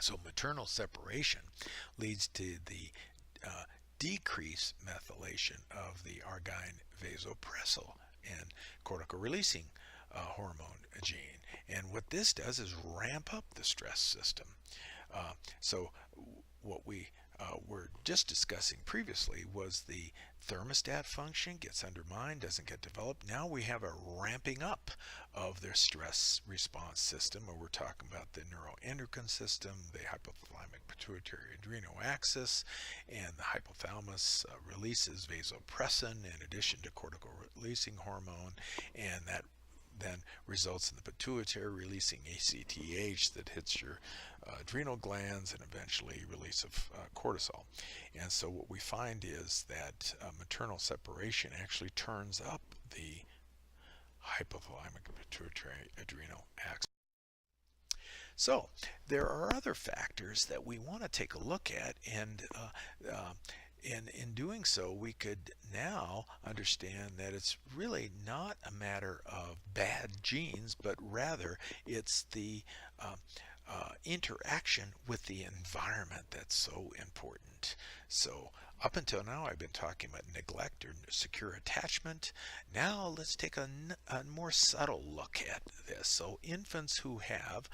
So maternal separation leads to the decreased methylation of the argine vasopressin and cortical releasing hormone gene. And what this does is ramp up the stress system. So what we were just discussing previously was the thermostat function gets undermined, doesn't get developed. Now we have a ramping up of their stress response system, where we're talking about the neuroendocrine system, the hypothalamic pituitary adrenal axis, and the hypothalamus releases vasopressin in addition to cortical releasing hormone, and that then results in the pituitary releasing ACTH that hits your adrenal glands and eventually release of cortisol. And so what we find is that maternal separation actually turns up the hypothalamic pituitary adrenal axis. So there are other factors that we want to take a look at, and in doing so, we could now understand that it's really not a matter of bad genes, but rather it's the interaction with the environment that's so important. So up until now, I've been talking about neglect or secure attachment. Now let's take a more subtle look at this. So infants who have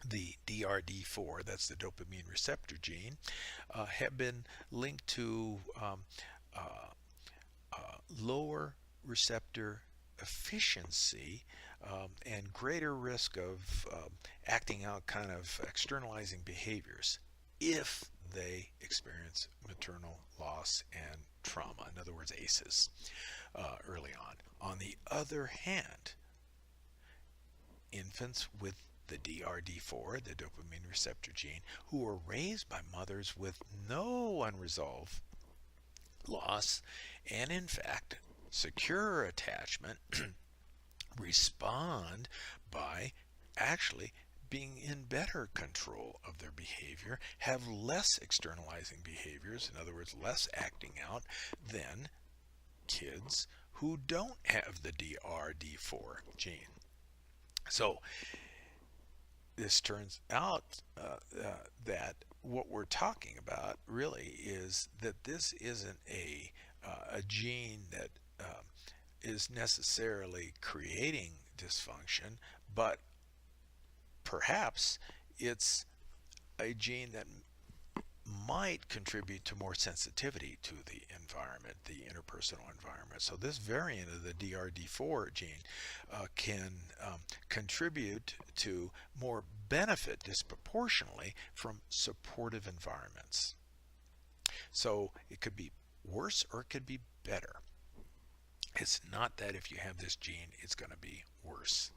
the DRD4, that's the dopamine receptor gene, have been linked to lower receptor efficiency and greater risk of acting out kind of externalizing behaviors if they experience maternal loss and trauma, in other words ACEs, early on. On the other hand, infants with the DRD4, the dopamine receptor gene, who were raised by mothers with no unresolved loss and in fact secure attachment respond by actually being in better control of their behavior, have less externalizing behaviors, in other words less acting out, than kids who don't have the DRD4 gene. So this turns out that what we're talking about really is that this isn't a gene that is necessarily creating dysfunction, but perhaps it's a gene that might contribute to more sensitivity to the environment, the interpersonal environment. So this variant of the DRD4 gene can contribute to more benefit disproportionately from supportive environments. So it could be worse or it could be better. It's not that if you have this gene, it's going to be worse.